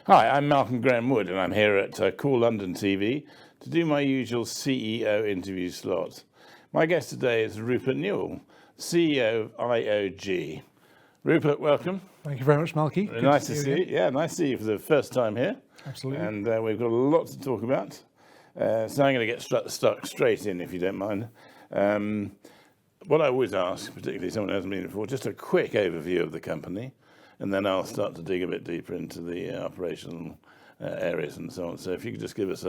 Hi, I'm Malcolm Graham Wood, and I'm here at Call London TV to do my usual CEO interview slot. My guest today is Rupert Newall, CEO of IOG. Rupert, welcome. Thank you very much, Malcy. Nice to see you. Yeah, nice to see you for the first time here. Absolutely. And we've got a lot to talk about. So I'm going to get stuck straight in, if you don't mind. What I always ask, particularly someone who hasn't been before, just a quick overview of the company, and then I'll start to dig a bit deeper into the operational areas and so on. So if you could just give us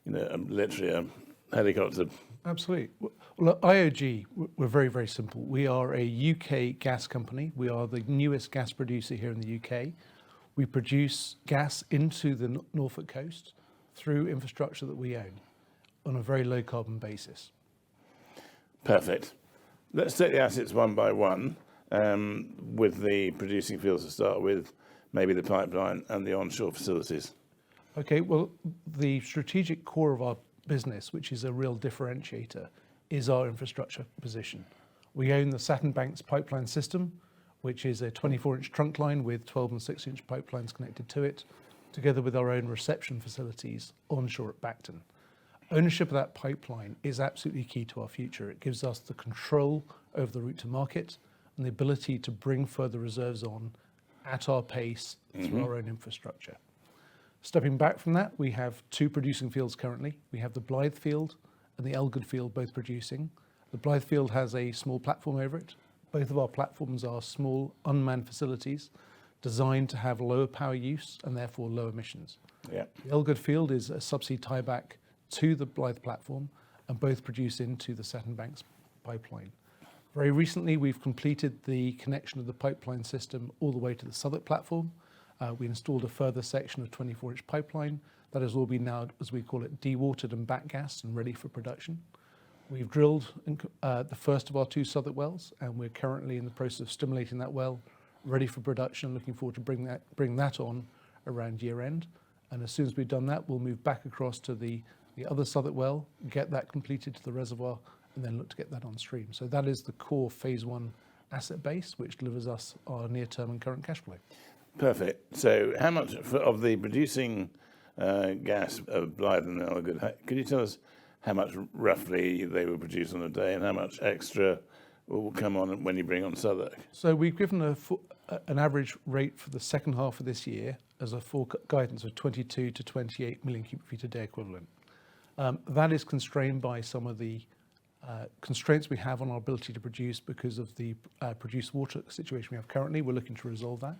literally a helicopter. Absolutely. Well, IOG, we're very, very simple. We are a UK gas company. We are the newest gas producer here in the UK. We produce gas into the Norfolk coast through infrastructure that we own on a very low carbon basis. Perfect. Let's take the assets one by one. With the producing fields to start with, maybe the pipeline and the onshore facilities. Okay, well, the strategic core of our business, which is a real differentiator, is our infrastructure position. We own the Saturn Banks pipeline system, which is a 24-inch trunk line with 12 and 6-inch pipelines connected to it, together with our own reception facilities onshore at Bacton. Ownership of that pipeline is absolutely key to our future. It gives us the control over the route to market and the ability to bring further reserves on at our pace through our own infrastructure. Stepping back from that, we have two producing fields currently. We have the Blythe field and the Elgood field both producing. The Blythe field has a small platform over it. Both of our platforms are small unmanned facilities designed to have lower power use and therefore low emissions. Yeah. The Elgood field is a subsea tieback to the Blythe platform and both produce into the Saturn Banks pipeline. Very recently, we've completed the connection of the pipeline system all the way to the Southwark platform. We installed a further section of 24-inch pipeline that has all been now, as we call it, dewatered and backgassed and ready for production. We've drilled the first of our two Southwark wells, and we're currently in the process of stimulating that well, ready for production, looking forward to bring that on around year end. And as soon as we've done that, we'll move back across to the other Southwark well, get that completed to the reservoir, and then look to get that on stream. So that is the core phase one asset base, which delivers us our near-term and current cash flow. Perfect. So how much of the producing gas of Blythe and Elgood, could you tell us how much roughly they will produce on a day and how much extra will come on when you bring on Southwark? So we've given an average rate for the second half of this year as a full guidance of 22 to 28 million cubic feet a day equivalent. That is constrained by some of the constraints we have on our ability to produce because of the produced water situation we have currently. We're looking to resolve that.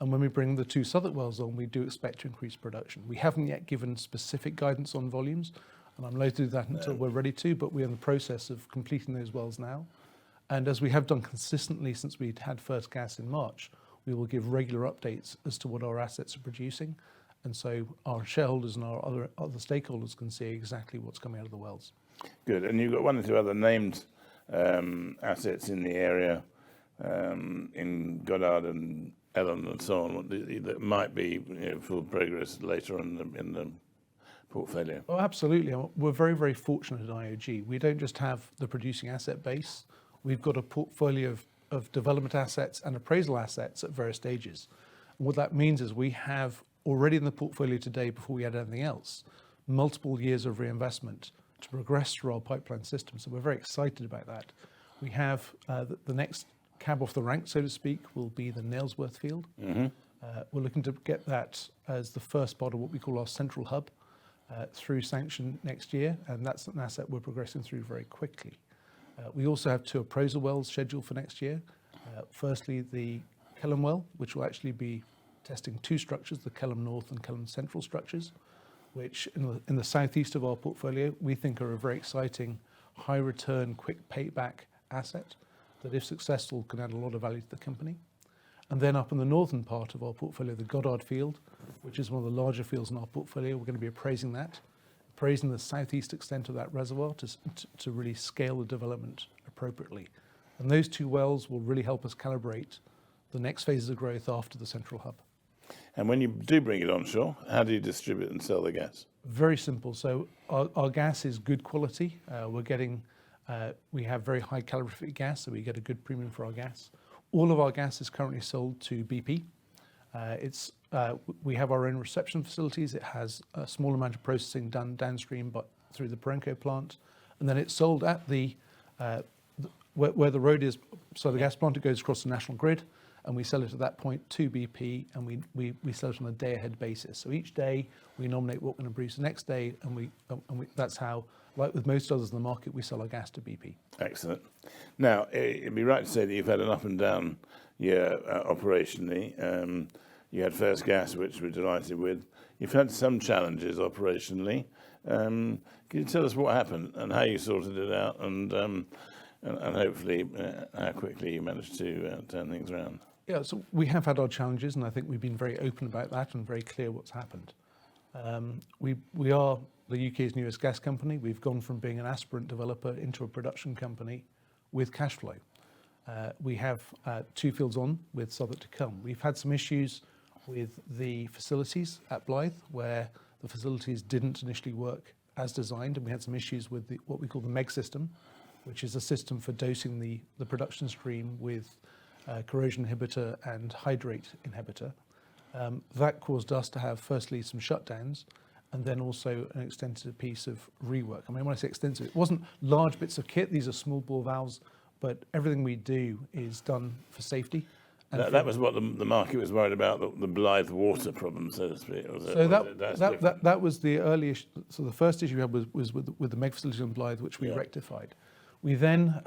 And when we bring the two Southwark wells on, we do expect to increase production. We haven't yet given specific guidance on volumes, and I'm loath to do that until we're ready to, but we're in the process of completing those wells now. And as we have done consistently since we'd had first gas in March, we will give regular updates as to what our assets are producing. And so our shareholders and our other stakeholders can see exactly what's coming out of the wells. Good. And you've got one or two other named assets in the area, in Goddard and Ellen and so on, that might be full progress later on in the portfolio. Oh, absolutely. We're very, very fortunate at IOG. We don't just have the producing asset base. We've got a portfolio of development assets and appraisal assets at various stages. And what that means is we have already in the portfolio today, before we add anything else, multiple years of reinvestment to progress through our pipeline system. So we're very excited about that. We have the next cab off the rank, so to speak, will be the Nailsworth field. We're looking to get that as the first part of what we call our central hub through sanction next year, and that's an asset we're progressing through very quickly. We also have two appraisal wells scheduled for next year. Firstly, the Kelham well, which will actually be testing two structures, the Kelham North and Kelham Central structures, which in the southeast of our portfolio, we think are a very exciting, high return, quick payback asset that if successful can add a lot of value to the company. And then up in the northern part of our portfolio, the Goddard field, which is one of the larger fields in our portfolio, we're going to be appraising the southeast extent of that reservoir to really scale the development appropriately. And those two wells will really help us calibrate the next phases of growth after the central hub. And when you do bring it onshore, how do you distribute and sell the gas? Very simple. So our gas is good quality. We have very high calorific gas, so we get a good premium for our gas. All of our gas is currently sold to BP, We have our own reception facilities. It has a small amount of processing done downstream, but through the Perenco plant, and then it's sold at where the road is. So the gas plant, it goes across the national grid, and we sell it at that point to BP, and we sell it on a day-ahead basis. So each day we nominate what we're going to produce the next day, and that's how, like with most others in the market, we sell our gas to BP. Excellent. Now, it'd be right to say that you've had an up and down year operationally. You had first gas, which we're delighted with. You've had some challenges operationally. Can you tell us what happened and how you sorted it out, and hopefully how quickly you managed to turn things around? Yeah, so we have had our challenges, and I think we've been very open about that and very clear what's happened. We are the UK's newest gas company. We've gone from being an aspirant developer into a production company with cash flow. We have 2 fields on with Southwark to come. We've had some issues with the facilities at Blythe, where the facilities didn't initially work as designed, and we had some issues with what we call the MEG system, which is a system for dosing the production stream with corrosion inhibitor and hydrate inhibitor. That caused us to have firstly some shutdowns, and then also an extensive piece of rework. I mean, when I say extensive, it wasn't large bits of kit. These are small bore valves, but everything we do is done for safety. That was what the market was worried about, the Blythe water problem, so to speak. That was the earliest. So the first issue we had was with the MEG facility on Blythe, which we rectified. We then,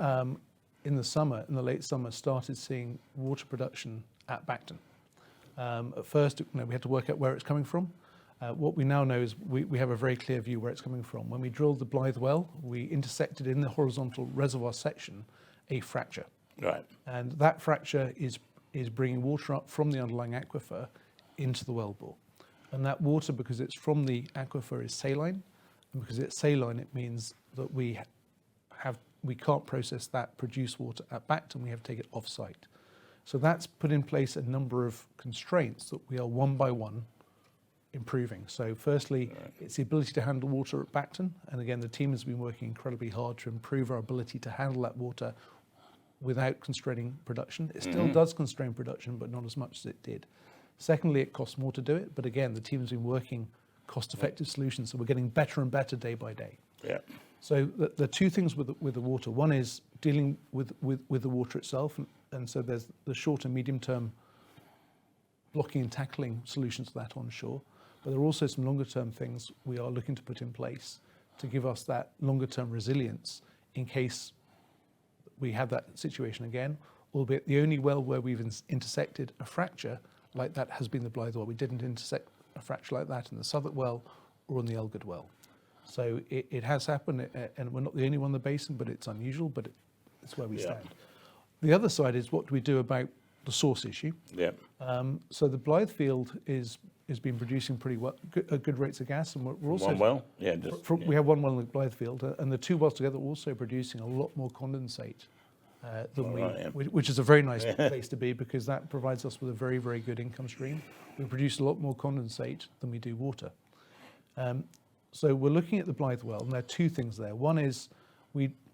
in the late summer, started seeing water production at Bacton. At first, we had to work out where it's coming from. What we now know is we have a very clear view where it's coming from. When we drilled the Blythe well, we intersected in the horizontal reservoir section a fracture. Right. And that fracture is bringing water up from the underlying aquifer into the wellbore. And that water, because it's from the aquifer, is saline. And because it's saline, it means that we can't process that produced water at Bacton. We have to take it off-site. So that's put in place a number of constraints that we are one by one improving. So firstly, it's the ability to handle water at Bacton. And again, the team has been working incredibly hard to improve our ability to handle that water without constraining production. It still does constrain production, but not as much as it did. Secondly, it costs more to do it, but again, the team has been working cost-effective solutions, so we're getting better and better day by day. Yeah. So the 2 things with the water. One is dealing with the water itself, and so there's the short and medium-term blocking and tackling solutions to that onshore, but there are also some longer-term things we are looking to put in place to give us that longer-term resilience in case we have that situation again, albeit the only well where we've intersected a fracture like that has been the Blythe well. We didn't intersect a fracture like that in the Southwark well or on the Elgood well. So it has happened, and we're not the only one in the basin, but it's unusual, but it's where we stand. The other side is, what do we do about the source issue? Yeah. So the Blythe field has been producing pretty well, good rates of gas, and we're also... One well? Yeah. We have one well in the Blythe field, and the 2 wells together are also producing a lot more condensate than which is a very nice place to be, because that provides us with a very, very good income stream. We produce a lot more condensate than we do water. So we're looking at the Blythe well, and there are 2 things there. One is,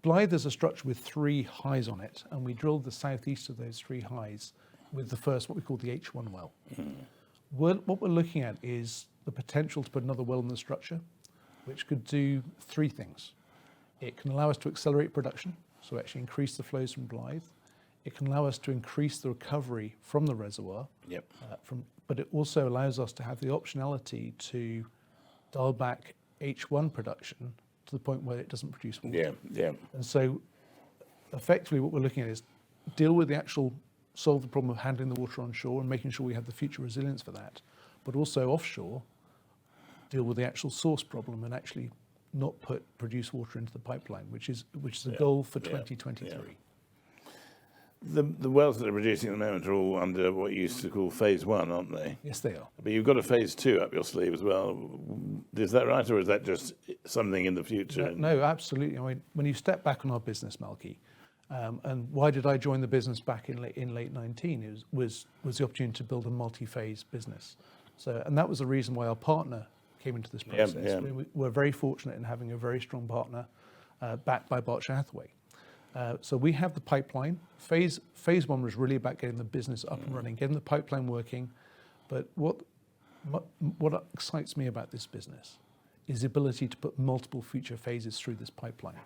Blythe is a structure with 3 highs on it, and we drilled the southeast of those 3 highs with the first, what we call the H1 well. What we're looking at is the potential to put another well in the structure, which could do 3 things. It can allow us to accelerate production, so actually increase the flows from Blythe. It can allow us to increase the recovery from the reservoir, but it also allows us to have the optionality to dial back H1 production to the point where it doesn't produce water. And so effectively what we're looking at is solve the problem of handling the water onshore and making sure we have the future resilience for that, but also offshore, deal with the actual source problem and actually not produce water into the pipeline, which is the goal for 2023. The wells that are producing at the moment are all under what you used to call phase 1, aren't they? Yes, they are. But you've got a phase 2 up your sleeve as well. Is that right, or is that just something in the future? No, absolutely. I mean, when you step back on our business, Malcy, and why did I join the business back in late 19? Was the opportunity to build a multi-phase business. So, and that was the reason why our partner came into this process. We're very fortunate in having a very strong partner backed by Berkshire Hathaway. So we have the pipeline. Phase 1 was really about getting the business up and running, getting the pipeline working, But what excites me about this business is the ability to put multiple future phases through this pipeline.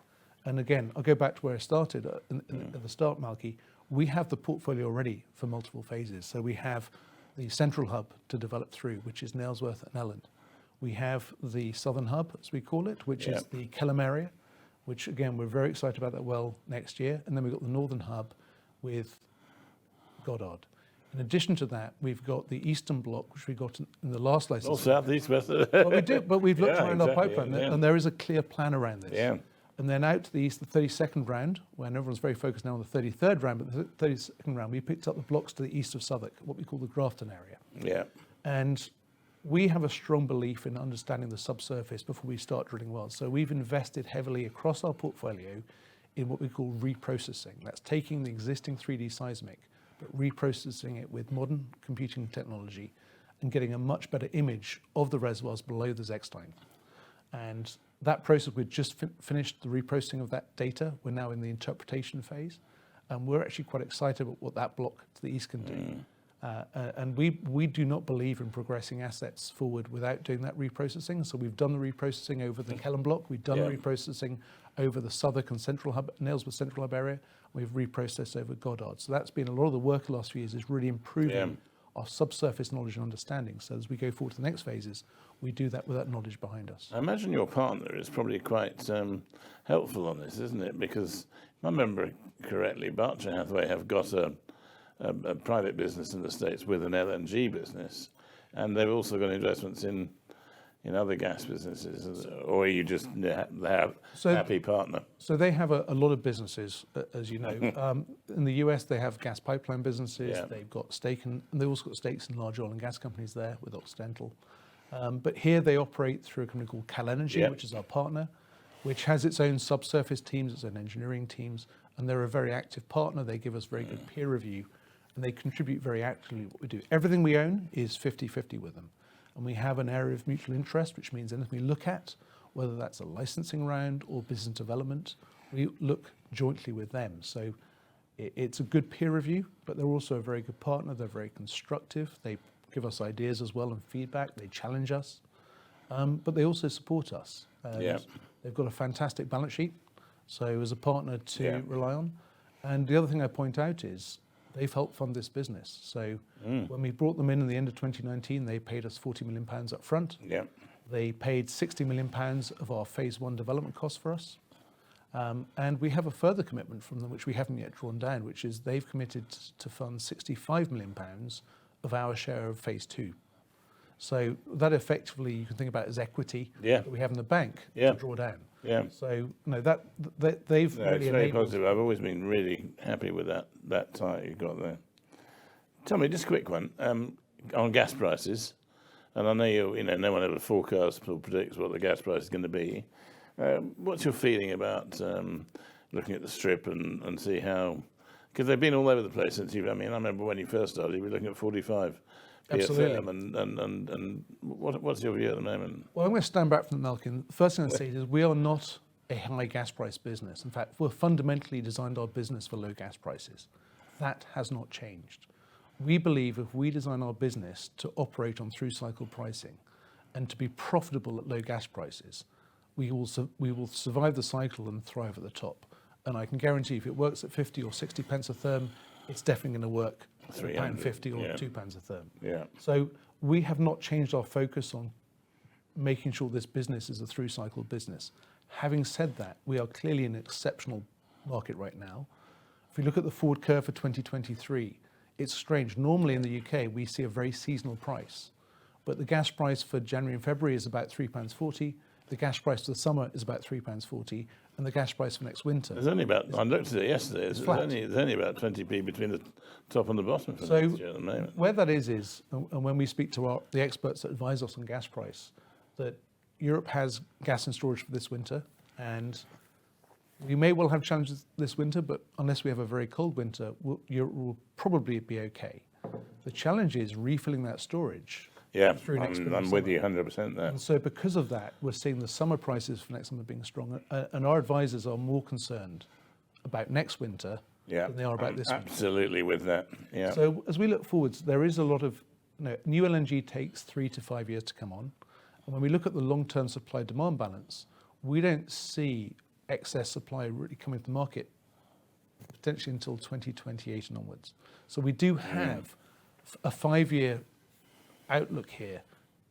And again, I'll go back to where I started at the start, Malcy. We have the portfolio ready for multiple phases. So we have the central hub to develop through, which is Nailsworth and Elland. We have the southern hub, as we call it, which is the Kelham area, which again, we're very excited about that well next year. And then we've got the northern hub with Goddard. In addition to that, we've got the eastern block, which we got in the last license. All south, east, west. Well, we do, but we've looked around our pipeline, yeah. and there is a clear plan around this. Yeah. And then out to the east, the 32nd round, when everyone's very focused now on the 33rd round, but the 32nd round, we picked up the blocks to the east of Southwark, what we call the Grafton area. Yeah. And we have a strong belief in understanding the subsurface before we start drilling wells. So we've invested heavily across our portfolio in what we call reprocessing. That's taking the existing 3D seismic, but reprocessing it with modern computing technology and getting a much better image of the reservoirs below the Zechstein. And that process, we've just finished the reprocessing of that data. We're now in the interpretation phase. And we're actually quite excited about what that block to the east can do. And we do not believe in progressing assets forward without doing that reprocessing. So we've done the reprocessing over the Kelham block. We've done the reprocessing over the Southwark and Central Hub, Nailsworth Central Hub area. We've reprocessed over Goddard. So that's been a lot of the work the last few years, is really improving our subsurface knowledge and understanding. So as we go forward to the next phases, we do that with that knowledge behind us. I imagine your partner is probably quite helpful on this, isn't it? Because if I remember correctly, Berkshire Hathaway have got a private business in the States with an LNG business, and they've also got investments in other gas businesses, or are you just the happy partner? So they have a lot of businesses, as you know. In the US, they have gas pipeline businesses. Yeah. They've got they've also got stakes in large oil and gas companies there with Occidental. But here they operate through a company called Cal Energy, which is our partner, which has its own subsurface teams, its own engineering teams, and they're a very active partner. They give us very good peer review, and they contribute very actively what we do. Everything we own is 50-50 with them. And we have an area of mutual interest, which means anything we look at, whether that's a licensing round or business development, we look jointly with them. So it's a good peer review, but they're also a very good partner. They're very constructive. They give us ideas as well and feedback. They challenge us, but they also support us. They've got a fantastic balance sheet, so as a partner to rely on. And the other thing I point out is they've helped fund this business. So when we brought them in the end of 2019, they paid us £40 million up front. Yeah. They paid £60 million of our phase one development costs for us. And we have a further commitment from them, which we haven't yet drawn down, which is they've committed to fund £65 million of our share of phase two. So that effectively you can think about as equity that we have in the bank to draw down. Yeah. So no, they've really it's very enabled. positive. I've always been really happy with that tie you got there. Tell me, just a quick one on gas prices, and I know no one ever forecasts or predicts what the gas price is going to be. What's your feeling about looking at the strip and see how? Because they've been all over the place since I remember when you first started, you were looking at 45. Absolutely. And what's your view at the moment? Well, I'm going to stand back from the Malkin. The first thing I'd say is we are not a high gas price business. In fact, we've fundamentally designed our business for low gas prices. That has not changed. We believe if we design our business to operate on through cycle pricing and to be profitable at low gas prices, we will survive the cycle and thrive at the top. And I can guarantee if it works at 50 or 60 pence a therm, it's definitely going to work at £1.50 or £2 a therm. Yeah. So we have not changed our focus on making sure this business is a through cycle business. Having said that, we are clearly in an exceptional market right now. If we look at the forward curve for 2023, it's strange. Normally in the UK, we see a very seasonal price, but the gas price for January and February is about £3.40. The gas price for the summer is about £3.40, and the gas price for next winter. There's only about, I looked at it yesterday, there's only about 20p between the top and the bottom for next year at the moment. Where that is, and when we speak to the experts that advise us on gas price, that Europe has gas in storage for this winter, and we may well have challenges this winter, but unless we have a very cold winter, Europe will probably be okay. The challenge is refilling that storage. Yeah, I'm with you 100% there. And so because of that, we're seeing the summer prices for next summer being stronger, and our advisors are more concerned about next winter than they are about this winter. Absolutely with that, yeah. So as we look forwards, there is a lot of new LNG takes 3 to 5 years to come on. And when we look at the long-term supply-demand balance, we don't see excess supply really coming to the market potentially until 2028 and onwards. So we do have a 5-year outlook here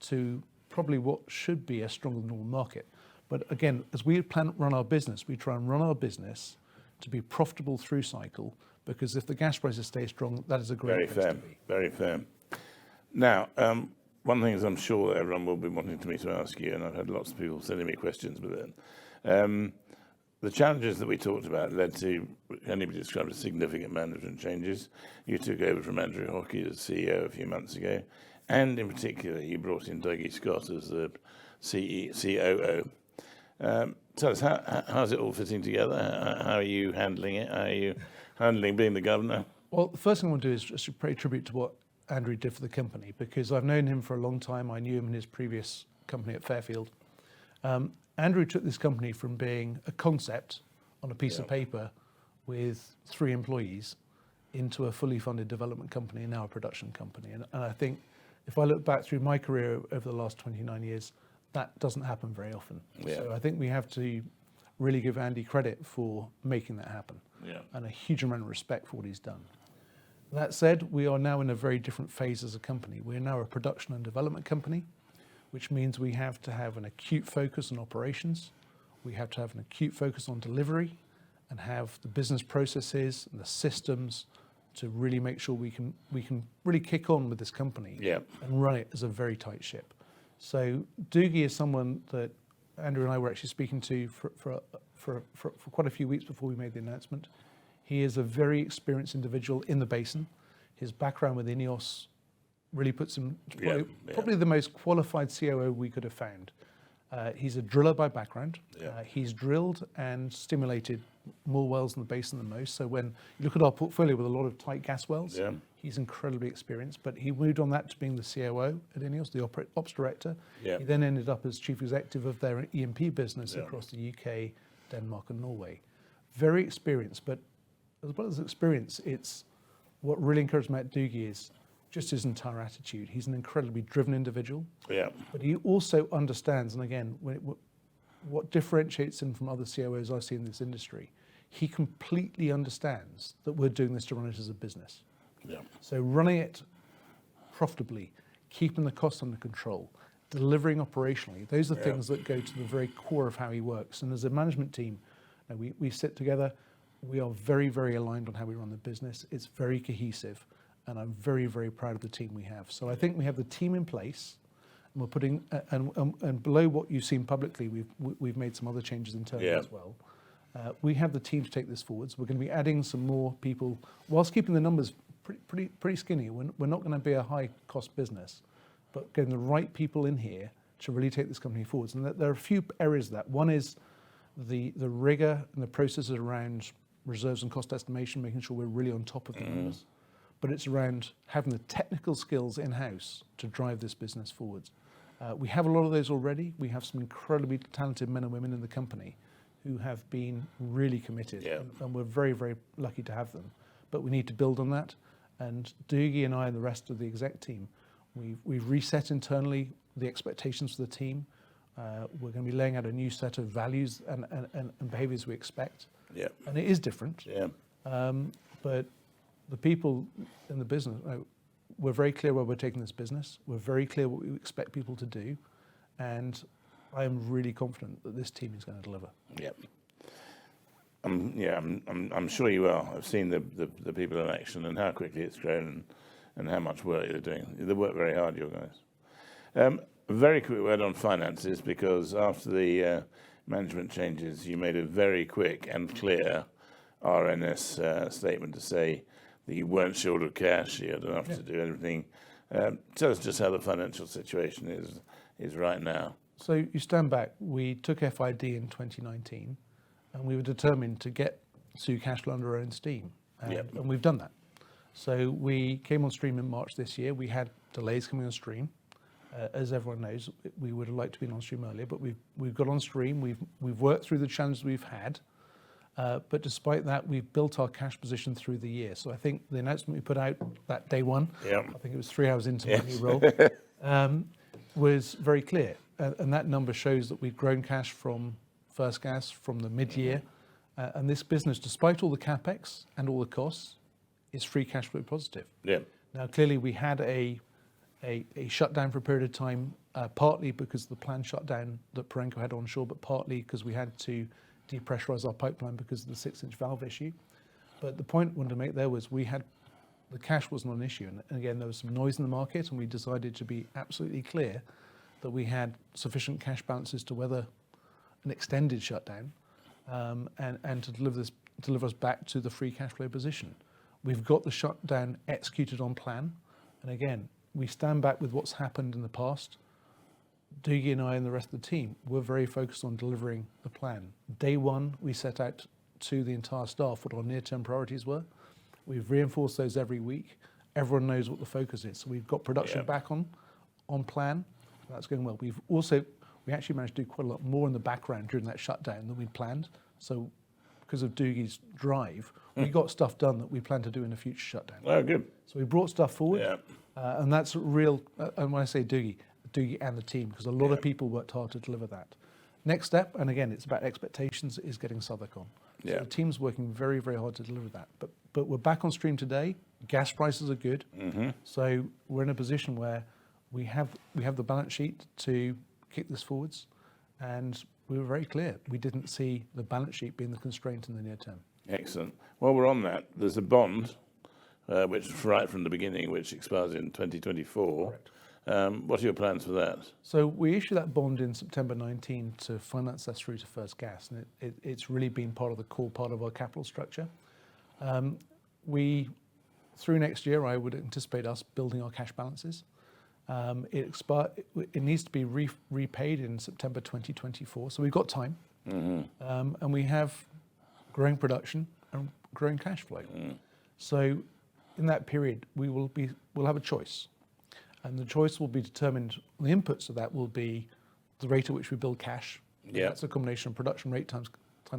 to probably what should be a stronger than normal market. But again, as we run our business, we try and run our business to be profitable through cycle, because if the gas prices stay strong, that is a great place to be. Very fair. Now, one thing is I'm sure that everyone will be wanting me to ask you, and I've had lots of people sending me questions with it. The challenges that we talked about led to, can only be described as significant management changes. You took over from Andrew Hockey as CEO a few months ago, and in particular, you brought in Dougie Scott as the COO. Tell us, how's it all fitting together? How are you handling it? How are you handling being the governor? Well, the first thing I want to do is just pay tribute to what Andrew did for the company, because I've known him for a long time. I knew him in his previous company at Fairfield. Andrew took this company from being a concept on a piece of paper with 3 employees into a fully funded development company and now a production company. And I think if I look back through my career over the last 29 years, that doesn't happen very often. Yeah. So I think we have to really give Andy credit for making that happen, and a huge amount of respect for what he's done. That said, we are now in a very different phase as a company. We're now a production and development company, which means we have to have an acute focus on operations. We have to have an acute focus on delivery and have the business processes and the systems to really make sure we can really kick on with this company and run it as a very tight ship. So Dougie is someone that Andrew and I were actually speaking to for quite a few weeks before we made the announcement. He is a very experienced individual in the basin. His background with INEOS really puts him probably the most qualified COO we could have found. He's a driller by background. He's drilled and stimulated more wells in the basin than most. So when you look at our portfolio with a lot of tight gas wells, he's incredibly experienced. But he moved on that to being the COO at INEOS, the ops director. He then ended up as chief executive of their E&P business across the UK, Denmark and Norway. Very experienced, but as well as experience, it's what really encouraged me at Dougie is just his entire attitude. He's an incredibly driven individual, but he also understands, and again, what differentiates him from other COOs I see in this industry, he completely understands that we're doing this to run it as a business. So running it profitably, keeping the costs under control, delivering operationally, those are things that go to the very core of how he works. And as a management team, we sit together, we are very, very aligned on how we run the business. It's very cohesive. And I'm very, very proud of the team we have. So I think we have the team in place, and we're putting, and below what you've seen publicly, we've made some other changes internally as well. We have the team to take this forwards. We're going to be adding some more people, whilst keeping the numbers pretty skinny. We're not going to be a high-cost business, but getting the right people in here to really take this company forwards. And there are a few areas of that. One is the rigor and the processes around reserves and cost estimation, making sure we're really on top of the numbers. But it's around having the technical skills in-house to drive this business forwards. We have a lot of those already. We have some incredibly talented men and women in the company who have been really committed, and we're very, very lucky to have them. But we need to build on that. And Dougie and I and the rest of the exec team, we've reset internally the expectations for the team. We're going to be laying out a new set of values and behaviours we expect. And it is different. But the people in the business, we're very clear where we're taking this business. We're very clear what we expect people to do. And I am really confident that this team is going to deliver. I'm sure you are. I've seen the people in action and how quickly it's grown and how much work they're doing. They work very hard, your guys. A very quick word on finances, because after the management changes, you made a very quick and clear RNS statement to say that you weren't short of cash, you had enough to do everything. Tell us just how the financial situation is right now. So you stand back, we took FID in 2019, and we were determined to get to cash flow under our own steam, and we've done that. So we came on stream in March this year. We had delays coming on stream. As everyone knows, we would have liked to have been on stream earlier, but we've got on stream. We've worked through the challenges we've had. But despite that, we've built our cash position through the year. So I think the announcement we put out that day one, Yeah. I think it was 3 hours into my new role, was very clear. And that number shows that we've grown cash from first gas from the mid-year. And this business, despite all the capex and all the costs, is free cash flow positive. Yeah. Now, clearly, we had a shutdown for a period of time, partly because of the planned shutdown that Perenco had onshore, but partly because we had to depressurize our pipeline because of the 6-inch valve issue. But the point I wanted to make there was the cash wasn't an issue. And again, there was some noise in the market, and we decided to be absolutely clear that we had sufficient cash balances to weather an extended shutdown, and to deliver us back to the free cash flow position. We've got the shutdown executed on plan. And again, we stand back with what's happened in the past. Doogie and I and the rest of the team were very focused on delivering the plan. Day one, we set out to the entire staff what our near-term priorities were. We've reinforced those every week. Everyone knows what the focus is. So we've got production back on plan. That's going well. We actually managed to do quite a lot more in the background during that shutdown than we'd planned. So because of Doogie's drive, we got stuff done that we plan to do in a future shutdown. Oh, good. So we brought stuff forward. Yeah. And that's real, and when I say Doogie and the team, because a lot of people worked hard to deliver that. Next step, and again, it's about expectations, is getting Southwark on. So the team's working very, very hard to deliver that. But we're back on stream today. Gas prices are good. So we're in a position where we have the balance sheet to kick this forwards. And we were very clear. We didn't see the balance sheet being the constraint in the near term. Excellent. While we're on that, there's a bond, which right from the beginning, which expires in 2024. Correct. What are your plans for that? So we issued that bond in September 19 to finance us through to first gas, and it's really been part of the core part of our capital structure. Through next year, I would anticipate us building our cash balances. It needs to be repaid in September 2024, so we've got time, and we have growing production and growing cash flow. So in that period, we'll have a choice. And the choice will be determined, the inputs of that will be the rate at which we build cash. Yeah. That's a combination of production rate times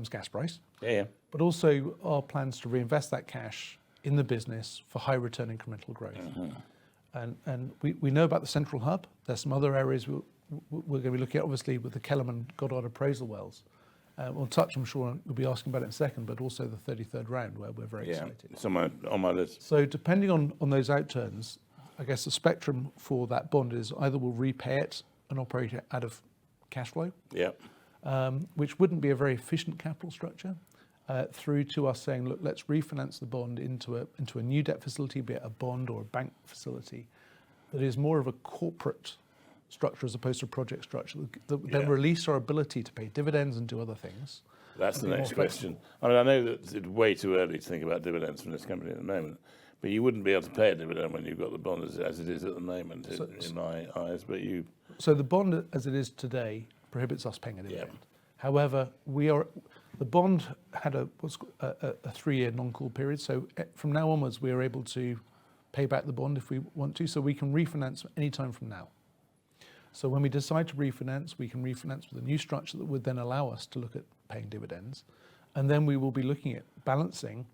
gas price. Yeah. But also our plans to reinvest that cash in the business for high return incremental growth. And we know about the central hub. There's some other areas we're going to be looking at, obviously, with the Kellerman Goddard appraisal wells. We'll touch, I'm sure we'll be asking about it in a second, but also the 33rd round, where we're very excited. It's on my list. So depending on those outturns, I guess the spectrum for that bond is either we'll repay it and operate it out of cash flow, which wouldn't be a very efficient capital structure, through to us saying, look, let's refinance the bond into a new debt facility, be it a bond or a bank facility, that is more of a corporate structure as opposed to a project structure, that then release our ability to pay dividends and do other things. That's the next question. I mean, I know that it's way too early to think about dividends from this company at the moment, but you wouldn't be able to pay a dividend when you've got the bond as it is at the moment, in my eyes. But you. So the bond as it is today prohibits us paying a dividend. However, the bond had a 3-year non-call period. So from now onwards, we are able to pay back the bond if we want to. So we can refinance any time from now. So when we decide to refinance, we can refinance with a new structure that would then allow us to look at paying dividends. And then we will be looking at balancing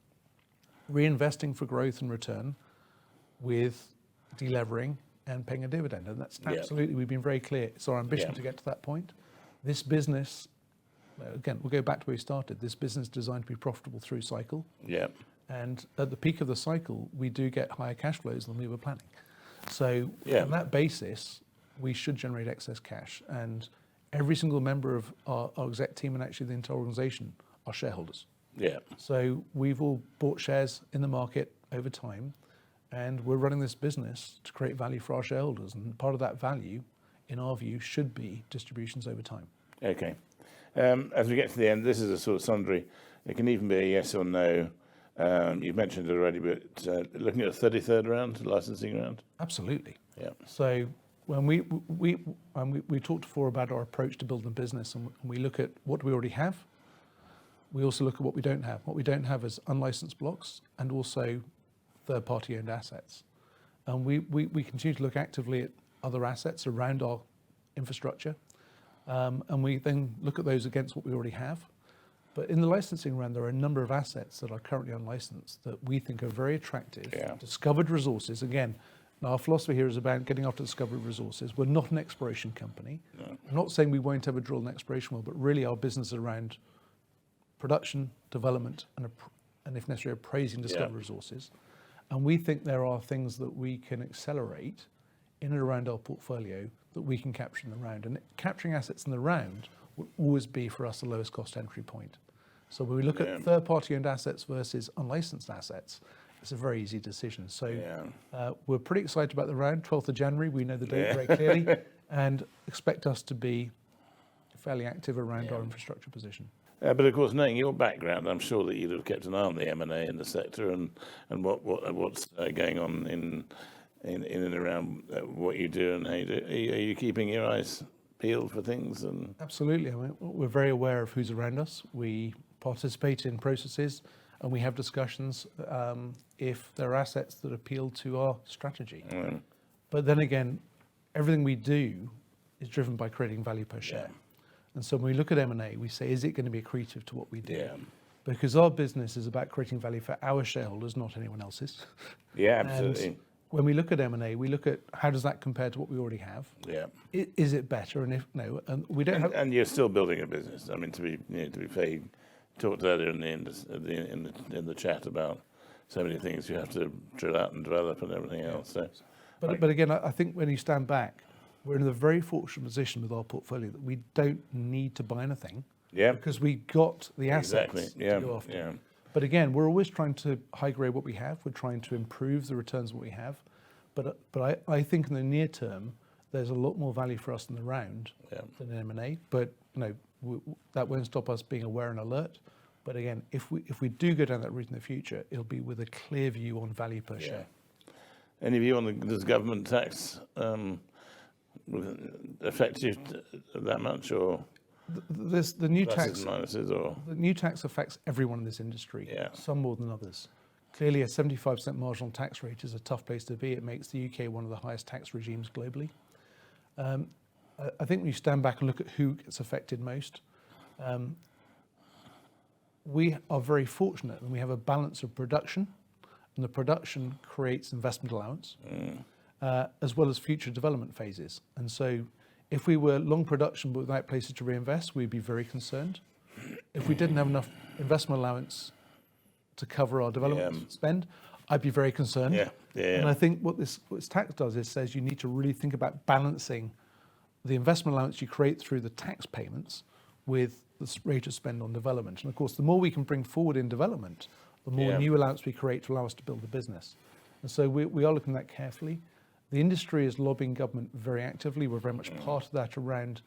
reinvesting for growth and return with delevering and paying a dividend. And that's absolutely, we've been very clear. It's our ambition to get to that point. This business, again, we'll go back to where we started. This business is designed to be profitable through cycle. And at the peak of the cycle, we do get higher cash flows than we were planning. So on that basis, we should generate excess cash. And every single member of our exec team and actually the entire organization are shareholders. So we've all bought shares in the market over time, and we're running this business to create value for our shareholders. And part of that value, in our view, should be distributions over time. Okay. As we get to the end, this is a sort of sundry. It can even be a yes or no. You've mentioned it already, but looking at the 33rd round, licensing round? Absolutely. So when we talked before about our approach to building a business, and we look at what we already have. We also look at what we don't have. What we don't have is unlicensed blocks and also third-party owned assets. And we continue to look actively at other assets around our infrastructure. And we then look at those against what we already have. But in the licensing round, there are a number of assets that are currently unlicensed that we think are very attractive. Yeah. Discovered resources. Again, our philosophy here is about getting after discovered resources. We're not an exploration company. No. I'm not saying we won't ever drill an exploration well, but really our business is around production, development, and if necessary, appraising discovered resources. And we think there are things that we can accelerate in and around our portfolio that we can capture in the round. And capturing assets in the round will always be for us the lowest cost entry point. So when we look at third-party owned assets versus unlicensed assets, it's a very easy decision. So we're pretty excited about the round, 12th of January. We know the date very clearly and expect us to be fairly active around our infrastructure position. But of course, knowing your background, I'm sure that you'd have kept an eye on the M&A in the sector and what's going on in and around what you do and how you do. Are you keeping your eyes peeled for things? And absolutely. I mean, we're very aware of who's around us. We participate in processes and we have discussions if there are assets that appeal to our strategy. But then again, everything we do is driven by creating value per share. And so when we look at M&A, we say, is it going to be accretive to what we do? Because our business is about creating value for our shareholders, not anyone else's. Absolutely. And when we look at M&A, we look at how does that compare to what we already have? Is it better? And if no, and we don't have. And you're still building a business. I mean, to be fair, you talked earlier in the chat about so many things you have to drill out and develop and everything else. So, but again, I think when you stand back, we're in a very fortunate position with our portfolio that we don't need to buy anything. Because we got the assets to go after. But again, we're always trying to high grade what we have. We're trying to improve the returns of what we have. But I think in the near term, there's a lot more value for us in the round than in M&A. But that won't stop us being aware and alert. But again, if we do go down that route in the future, it'll be with a clear view on value per share. Any view on this government tax affect you that much, or? The new tax, minuses, or? The new tax affects everyone in this industry, some more than others. Clearly, a 75% marginal tax rate is a tough place to be. It makes the UK one of the highest tax regimes globally. I think when you stand back and look at who gets affected most, we are very fortunate and we have a balance of production, and the production creates investment allowance, as well as future development phases. And so if we were long production but without places to reinvest, we'd be very concerned. If we didn't have enough investment allowance to cover our development spend, I'd be very concerned. And I think what this tax does is says you need to really think about balancing the investment allowance you create through the tax payments with the rate of spend on development. And of course, the more we can bring forward in development, the more new allowance we create to allow us to build the business. And so we are looking at that carefully. The industry is lobbying government very actively. We're very much part of that around,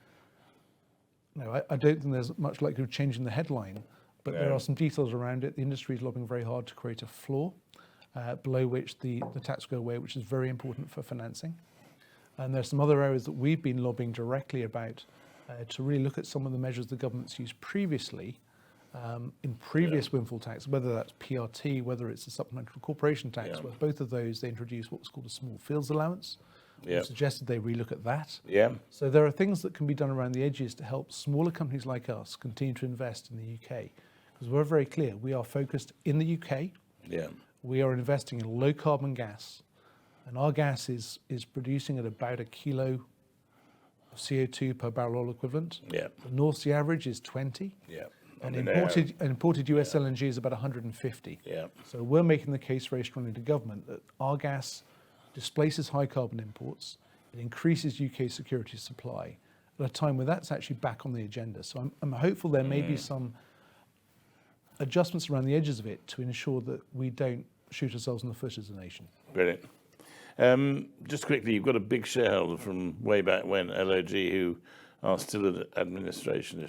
I don't think there's much likelihood of changing the headline, but there are some details around it. The industry is lobbying very hard to create a floor below which the tax go away, which is very important for financing. And there's some other areas that we've been lobbying directly about to really look at some of the measures the government's used previously in previous windfall tax, whether that's PRT, whether it's a supplementary corporation tax, where both of those, they introduced what's called a small fields allowance. We suggested they relook at that. So there are things that can be done around the edges to help smaller companies like us continue to invest in the UK. Because we're very clear, we are focused in the UK. We are investing in low carbon gas. And our gas is producing at about a kilo of CO2 per barrel oil equivalent. The North Sea average is 20. And imported US LNG is about 150. So we're making the case very strongly to government that our gas displaces high carbon imports, it increases UK security supply at a time where that's actually back on the agenda. So I'm hopeful there may be some adjustments around the edges of it to ensure that we don't shoot ourselves in the foot as a nation. Brilliant. Just quickly, you've got a big shareholder from way back when, LOG, who are still in administration,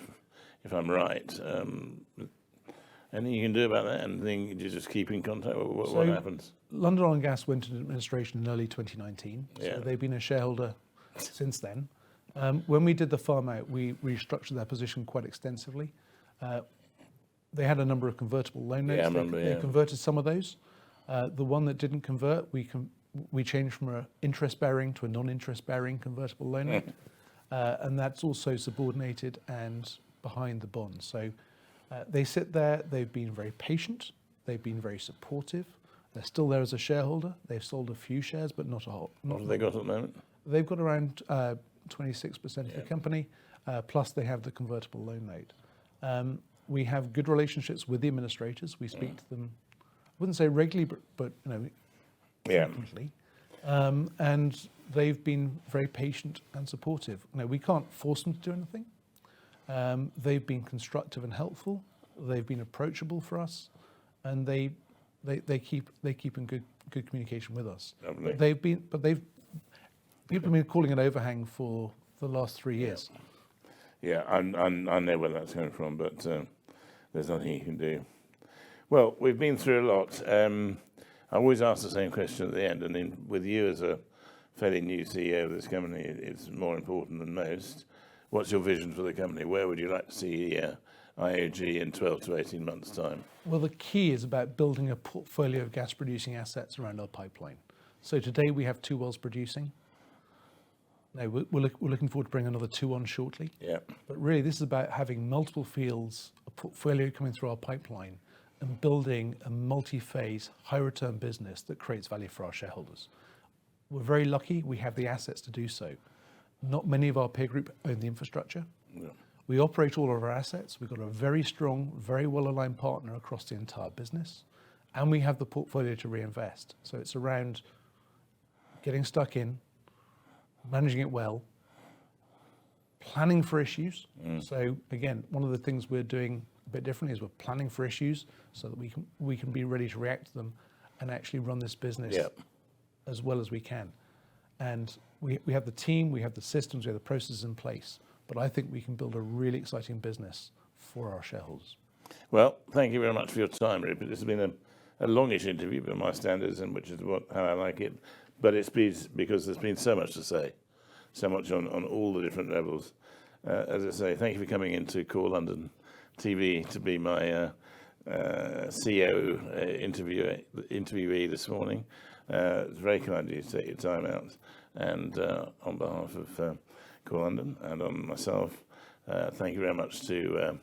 if I'm right. Anything you can do about that? Anything you just keep in contact? What happens? London Oil and Gas went into administration in early 2019. So they've been a shareholder since then. When we did the farm out, we restructured their position quite extensively. They had a number of convertible loan notes. They converted some of those. The one that didn't convert, we changed from an interest-bearing to a non-interest-bearing convertible loan note. And that's also subordinated and behind the bond. So They sit there, they've been very patient, they've been very supportive, they're still there as a shareholder, they've sold a few shares, but not a whole. What have they got at the moment? They've got around 26% of the company, plus they have the convertible loan note. We have good relationships with the administrators. We speak to them, I wouldn't say regularly, but frequently. And they've been very patient and supportive. We can't force them to do anything. They've been constructive and helpful. They've been approachable for us, and they keep in good communication with us. Lovely. People have been calling it overhang for the last 3 years. Yeah, I know where that's coming from, but there's nothing you can do. Well, we've been through a lot. I always ask the same question at the end, and then with you as a fairly new CEO of this company, it's more important than most. What's your vision for the company? Where would you like to see IOG in 12 to 18 months' time? Well, the key is about building a portfolio of gas-producing assets around our pipeline. So today we have 2 wells producing. Now, we're looking forward to bringing another 2 on shortly. Yeah. But really, this is about having multiple fields, a portfolio coming through our pipeline, and building a multi-phase, high-return business that creates value for our shareholders. We're very lucky we have the assets to do so. Not many of our peer group own the infrastructure. Yeah. We operate all of our assets. We've got a very strong, very well-aligned partner across the entire business, and we have the portfolio to reinvest. So it's around getting stuck in, managing it well, planning for issues. So again, one of the things we're doing a bit differently is we're planning for issues so that we can be ready to react to them and actually run this business as well as we can. And we have the team, we have the systems, we have the processes in place. But I think we can build a really exciting business for our shareholders. Well, thank you very much for your time, Rupert. This has been a longish interview by my standards, and which is how I like it. But it's because there's been so much to say, so much on all the different levels. As I say, thank you for coming into Core London TV to be my CEO interviewee this morning. It's very kind of you to take your time out. And on behalf of Core London and on myself, thank you very much to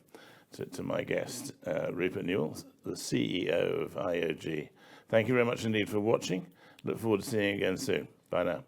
my guest, Rupert Newall, the CEO of IOG. Thank you very much indeed for watching. Look forward to seeing you again soon. Bye now.